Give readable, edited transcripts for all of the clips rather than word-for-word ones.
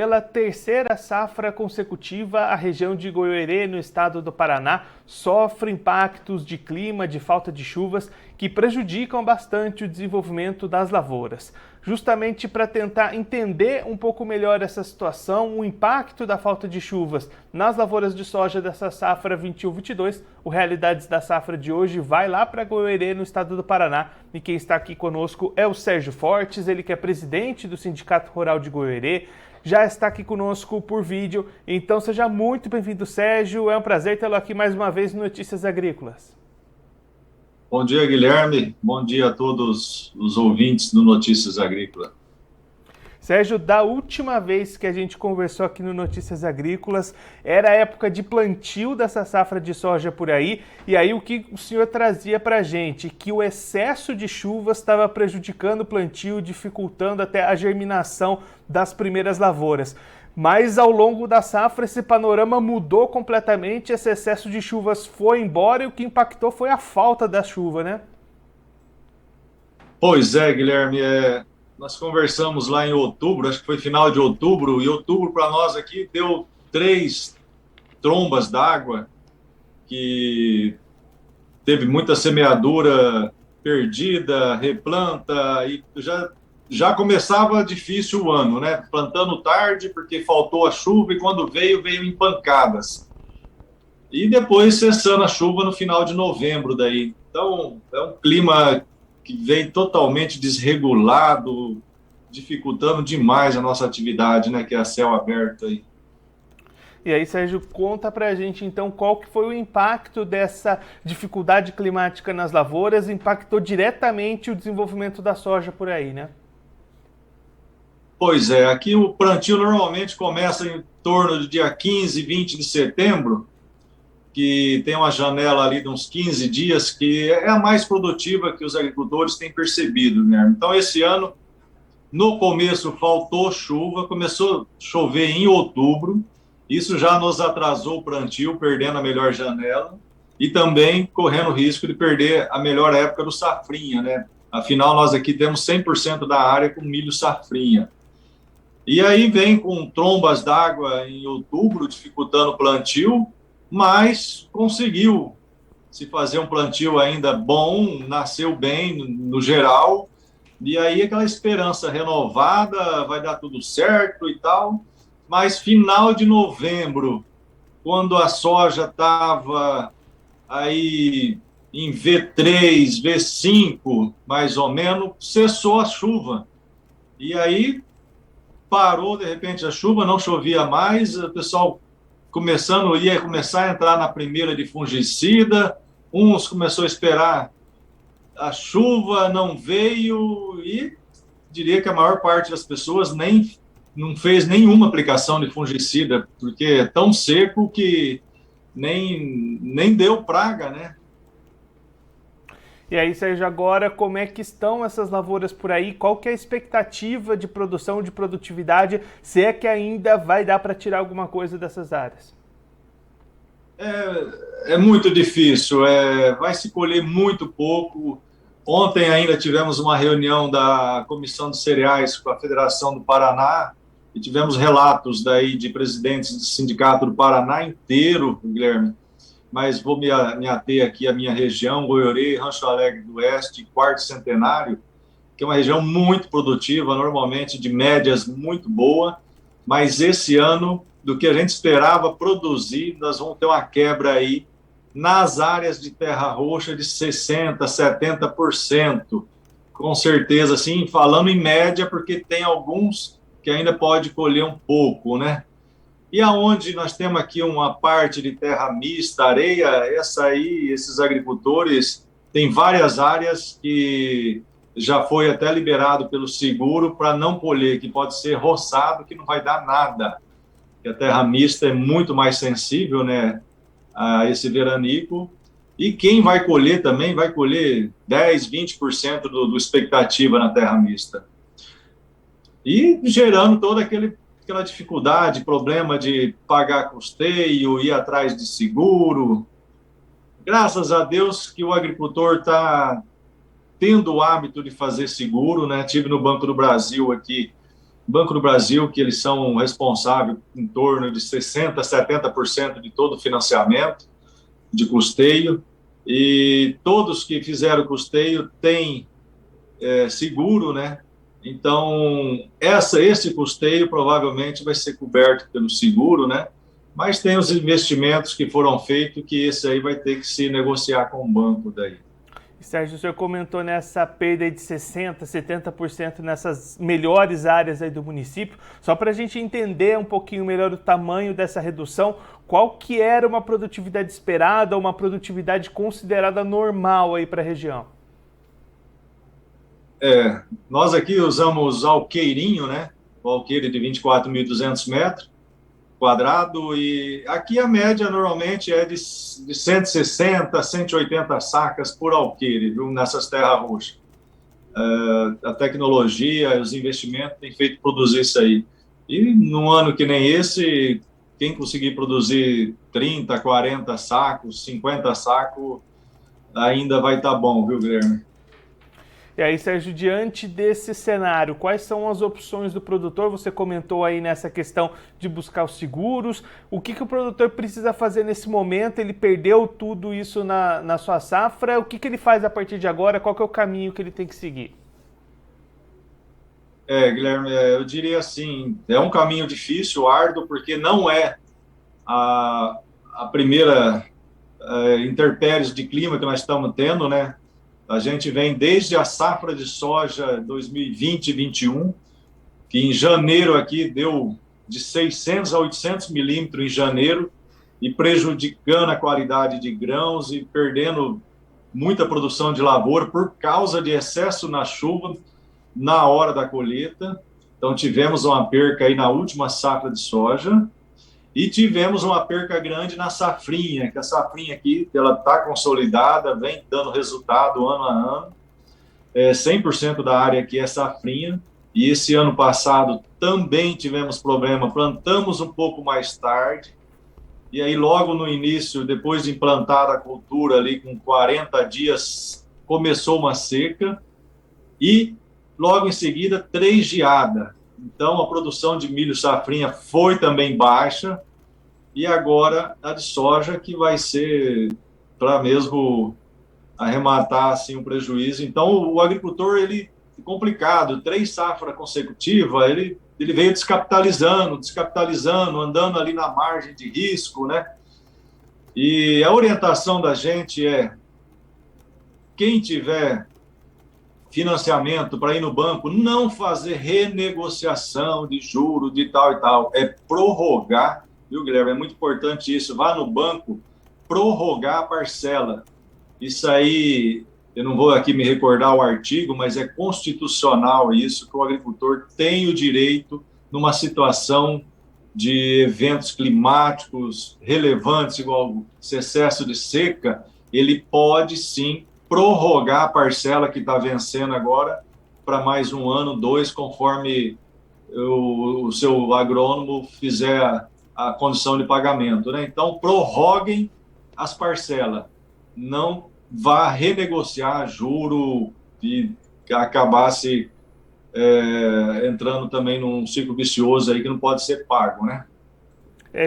Pela terceira safra consecutiva, a região de Goiôerê, no estado do Paraná, sofre impactos de clima, de falta de chuvas, que prejudicam bastante o desenvolvimento das lavouras. Justamente para tentar entender um pouco melhor essa situação, o impacto da falta de chuvas nas lavouras de soja dessa safra 21-22, o Realidades da Safra de hoje vai lá para Goiôerê, no estado do Paraná. E quem está aqui conosco é o Sérgio Fortes, ele que é presidente do Sindicato Rural de Goiôerê, já está aqui conosco por vídeo. Então seja muito bem-vindo, Sérgio. É um prazer tê-lo aqui mais uma vez no Notícias Agrícolas. Bom dia, Guilherme. Bom dia a todos os ouvintes do Notícias Agrícolas. Sérgio, da última vez que a gente conversou aqui no Notícias Agrícolas, era a época de plantio dessa safra de soja por aí, e aí o que o senhor trazia para a gente? Que o excesso de chuvas estava prejudicando o plantio, dificultando até a germinação das primeiras lavouras. Mas ao longo da safra esse panorama mudou completamente, esse excesso de chuvas foi embora e o que impactou foi a falta da chuva, né? Pois é, Guilherme, nós conversamos lá em outubro, acho que foi final de outubro, e outubro para nós aqui deu 3 trombas d'água, que teve muita semeadura perdida, replanta, e já começava difícil o ano, né? Plantando tarde porque faltou a chuva e quando veio em pancadas. E depois cessando a chuva no final de novembro daí. Então, é um clima que vem totalmente desregulado, dificultando demais a nossa atividade, né? Que é a céu aberto aí. E aí, Sérgio, conta pra gente então qual que foi o impacto dessa dificuldade climática nas lavouras, impactou diretamente o desenvolvimento da soja por aí, né? Pois é, aqui o plantio normalmente começa em torno do dia 15, 20 de setembro, que tem uma janela ali de uns 15 dias, que é a mais produtiva que os agricultores têm percebido, né? Então, esse ano, no começo, faltou chuva, começou a chover em outubro, isso já nos atrasou o plantio, perdendo a melhor janela, e também correndo o risco de perder a melhor época do safrinha, né? Afinal, nós aqui temos 100% da área com milho safrinha. E aí vem com trombas d'água em outubro, dificultando o plantio, mas conseguiu se fazer um plantio ainda bom, nasceu bem no geral, e aí aquela esperança renovada, vai dar tudo certo e tal, mas final de novembro, quando a soja estava aí em V3, V5, mais ou menos, cessou a chuva. E aí parou de repente a chuva, não chovia mais, o pessoal ia começar a entrar na primeira de fungicida, uns começou a esperar a chuva, não veio, e diria que a maior parte das pessoas não fez nenhuma aplicação de fungicida, porque é tão seco que nem deu praga, né? E aí, Sérgio, agora como é que estão essas lavouras por aí? Qual que é a expectativa de produção, de produtividade? Se é que ainda vai dar para tirar alguma coisa dessas áreas? É muito difícil, vai se colher muito pouco. Ontem ainda tivemos uma reunião da Comissão de Cereais com a Federação do Paraná e tivemos relatos daí de presidentes do Sindicato do Paraná inteiro, Guilherme, mas vou me ater aqui à minha região, Goiôerê, Rancho Alegre do Oeste, Quarto Centenário, que é uma região muito produtiva, normalmente de médias muito boa, mas esse ano, do que a gente esperava produzir, nós vamos ter uma quebra aí nas áreas de terra roxa de 60%, 70%, com certeza, assim, falando em média, porque tem alguns que ainda pode colher um pouco, né? E aonde nós temos aqui uma parte de terra mista, areia, esses agricultores têm várias áreas que já foi até liberado pelo seguro para não colher, que pode ser roçado, que não vai dar nada. Porque a terra mista é muito mais sensível, né, a esse veranico. E quem vai colher também vai colher 10%, 20% do expectativa na terra mista. E gerando toda aquela dificuldade, problema de pagar custeio, ir atrás de seguro. Graças a Deus que o agricultor está tendo o hábito de fazer seguro, né? Tive no Banco do Brasil aqui Banco do Brasil, que eles são responsáveis em torno de 60%, 70% de todo o financiamento, de custeio, e todos que fizeram custeio têm seguro, né? Então, esse custeio provavelmente vai ser coberto pelo seguro, né? Mas tem os investimentos que foram feitos, que esse aí vai ter que se negociar com o banco daí. Sérgio, o senhor comentou nessa perda de 60%, 70% nessas melhores áreas aí do município. Só para a gente entender um pouquinho melhor o tamanho dessa redução, qual que era uma produtividade esperada, uma produtividade considerada normal aí para a região? Nós aqui usamos alqueirinho, né? O alqueire de 24.200 metros quadrado, e aqui a média normalmente é de 160, 180 sacas por alqueire, viu, nessas terras roxas. A tecnologia, os investimentos têm feito produzir isso aí. E num ano que nem esse, quem conseguir produzir 30, 40 sacos, 50 sacos, ainda vai estar bom, viu, Guilherme? E aí, Sérgio, diante desse cenário, quais são as opções do produtor? Você comentou aí nessa questão de buscar os seguros. O que o produtor precisa fazer nesse momento? Ele perdeu tudo isso na sua safra. O que ele faz a partir de agora? Qual que é o caminho que ele tem que seguir? Guilherme, eu diria assim, é um caminho difícil, árduo, porque não é a primeira intempéries de clima que nós estamos tendo, né? A gente vem desde a safra de soja 2020 e 2021, que em janeiro aqui deu de 600 a 800 milímetros em janeiro, e prejudicando a qualidade de grãos e perdendo muita produção de lavoura por causa de excesso na chuva na hora da colheita. Então tivemos uma perca aí na última safra de soja, e tivemos uma perca grande na safrinha, que a safrinha aqui, ela está consolidada, vem dando resultado ano a ano. 100% da área aqui é safrinha, e esse ano passado também tivemos problema, plantamos um pouco mais tarde, e aí logo no início, depois de implantada a cultura ali com 40 dias, começou uma seca, e logo em seguida 3 geadas. Então, a produção de milho safrinha foi também baixa, e agora a de soja, que vai ser para mesmo arrematar assim, o prejuízo. Então, o agricultor, ele é complicado, 3 safras consecutivas, ele veio descapitalizando, andando ali na margem de risco, né? E a orientação da gente é, quem tiver financiamento para ir no banco, não fazer renegociação de juros de tal e tal, é prorrogar, viu, Guilherme? É muito importante isso, vá no banco, prorrogar a parcela. Isso aí, eu não vou aqui me recordar o artigo, mas é constitucional isso, que o agricultor tem o direito, numa situação de eventos climáticos relevantes, igual esse excesso de seca, ele pode sim prorrogar a parcela que está vencendo agora para mais 1 ano, 2, conforme o seu agrônomo fizer a condição de pagamento, né? Então, prorroguem as parcelas, não vá renegociar juro e acabasse entrando também num ciclo vicioso aí que não pode ser pago, né?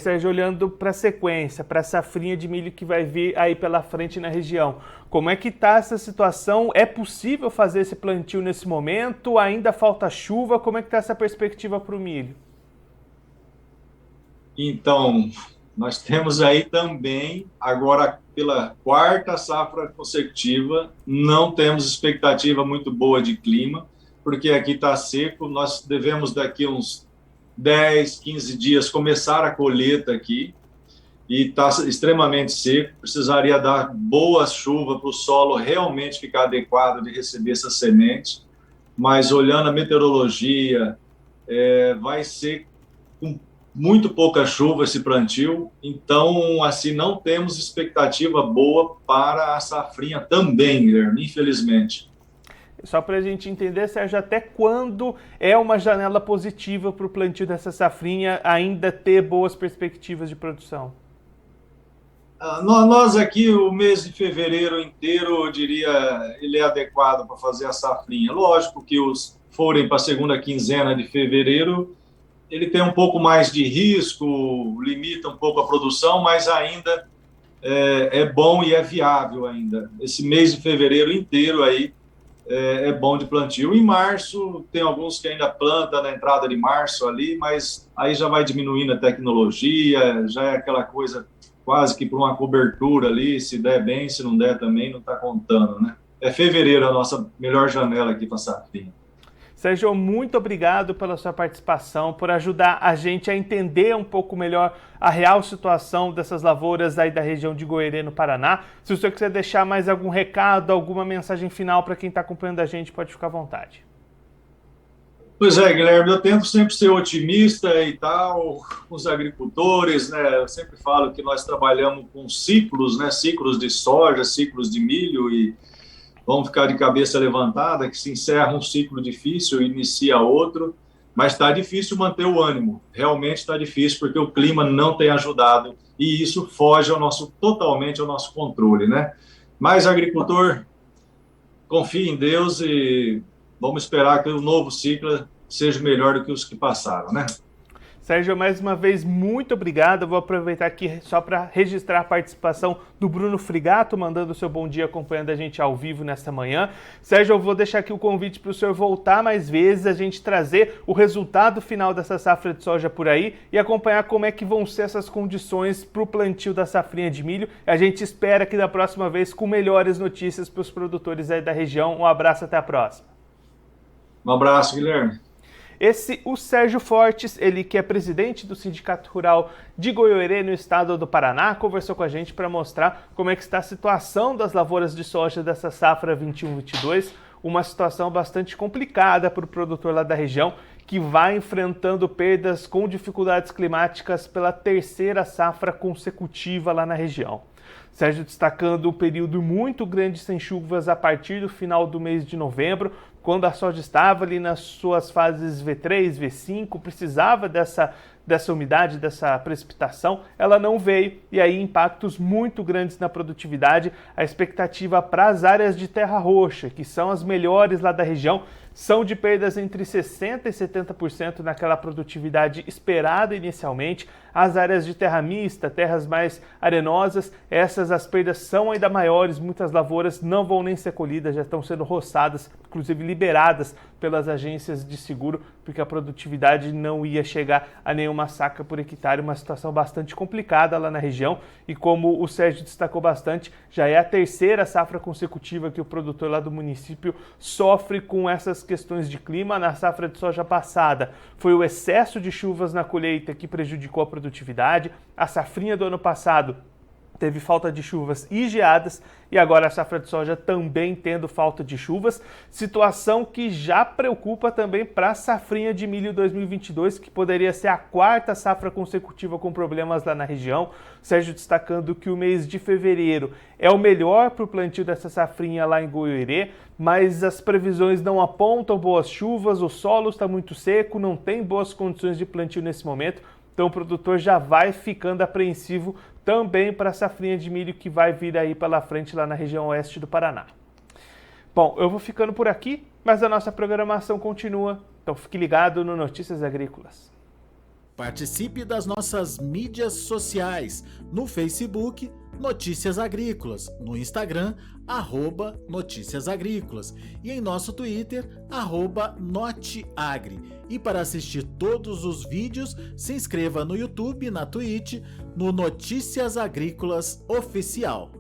Sérgio, olhando para a sequência, para a safrinha de milho que vai vir aí pela frente na região, como é que está essa situação? É possível fazer esse plantio nesse momento? Ainda falta chuva? Como é que está essa perspectiva para o milho? Então, nós temos aí também, agora pela 4ª safra consecutiva, não temos expectativa muito boa de clima, porque aqui está seco, nós devemos daqui uns 10, 15 dias começar a colheita aqui, e está extremamente seco, precisaria dar boa chuva para o solo realmente ficar adequado de receber essa semente, mas olhando a meteorologia, vai ser com muito pouca chuva esse plantio, então assim não temos expectativa boa para a safrinha também, Guilherme, infelizmente. Só para a gente entender, Sérgio, até quando é uma janela positiva para o plantio dessa safrinha ainda ter boas perspectivas de produção? Nós aqui, o mês de fevereiro inteiro, eu diria, ele é adequado para fazer a safrinha. Lógico que os forem para a segunda quinzena de fevereiro, ele tem um pouco mais de risco, limita um pouco a produção, mas ainda é bom e é viável ainda. Esse mês de fevereiro inteiro aí é bom de plantio. Em março, tem alguns que ainda plantam na entrada de março ali, mas aí já vai diminuindo a tecnologia, já é aquela coisa quase que por uma cobertura ali, se der bem, se não der também, não está contando, né? É fevereiro a nossa melhor janela aqui para safrinha. Sérgio, muito obrigado pela sua participação, por ajudar a gente a entender um pouco melhor a real situação dessas lavouras aí da região de Goiorê, no Paraná. Se o senhor quiser deixar mais algum recado, alguma mensagem final para quem está acompanhando a gente, pode ficar à vontade. Pois é, Guilherme, eu tento sempre ser otimista e tal, com os agricultores, né? Eu sempre falo que nós trabalhamos com ciclos, né? Ciclos de soja, ciclos de milho e vamos ficar de cabeça levantada, que se encerra um ciclo difícil e inicia outro, mas está difícil manter o ânimo, realmente está difícil, porque o clima não tem ajudado, e isso foge totalmente ao nosso controle, né? Mas, agricultor, confie em Deus e vamos esperar que o novo ciclo seja melhor do que os que passaram, né? Sérgio, mais uma vez, muito obrigado. Eu vou aproveitar aqui só para registrar a participação do Bruno Frigato, mandando o seu bom dia, acompanhando a gente ao vivo nesta manhã. Sérgio, eu vou deixar aqui o convite para o senhor voltar mais vezes, a gente trazer o resultado final dessa safra de soja por aí e acompanhar como é que vão ser essas condições para o plantio da safrinha de milho. A gente espera que da próxima vez com melhores notícias para os produtores aí da região. Um abraço, até a próxima. Um abraço, Guilherme. O Sérgio Fortes, ele que é presidente do Sindicato Rural de Goiorê, no estado do Paraná, conversou com a gente para mostrar como é que está a situação das lavouras de soja dessa safra 21-22, uma situação bastante complicada para o produtor lá da região, que vai enfrentando perdas com dificuldades climáticas pela terceira safra consecutiva lá na região. Sérgio destacando um período muito grande sem chuvas a partir do final do mês de novembro, quando a soja estava ali nas suas fases V3, V5, precisava dessa umidade, dessa precipitação, ela não veio, e aí impactos muito grandes na produtividade. A expectativa para as áreas de terra roxa, que são as melhores lá da região, são de perdas entre 60% e 70% naquela produtividade esperada inicialmente. As áreas de terra mista, terras mais arenosas, as perdas são ainda maiores, muitas lavouras não vão nem ser colhidas, já estão sendo roçadas, inclusive liberadas pelas agências de seguro, porque a produtividade não ia chegar a nenhuma saca por hectare, uma situação bastante complicada lá na região, e como o Sérgio destacou bastante, já é a terceira safra consecutiva que o produtor lá do município sofre com essas questões de clima. Na safra de soja passada foi o excesso de chuvas na colheita que prejudicou a produtividade. A safrinha do ano passado teve falta de chuvas e geadas, e agora a safra de soja também tendo falta de chuvas, situação que já preocupa também para a safrinha de milho 2022, que poderia ser a quarta safra consecutiva com problemas lá na região. Sérgio destacando que o mês de fevereiro é o melhor para o plantio dessa safrinha lá em Goiorê, mas as previsões não apontam boas chuvas, o solo está muito seco, não tem boas condições de plantio nesse momento. Então o produtor já vai ficando apreensivo também para a safrinha de milho que vai vir aí pela frente lá na região oeste do Paraná. Bom, eu vou ficando por aqui, mas a nossa programação continua, então fique ligado no Notícias Agrícolas. Participe das nossas mídias sociais, no Facebook, Notícias Agrícolas, no Instagram, @Notícias Agrícolas e em nosso Twitter, @Noteagri. E para assistir todos os vídeos, se inscreva no YouTube, na Twitch, no Notícias Agrícolas Oficial.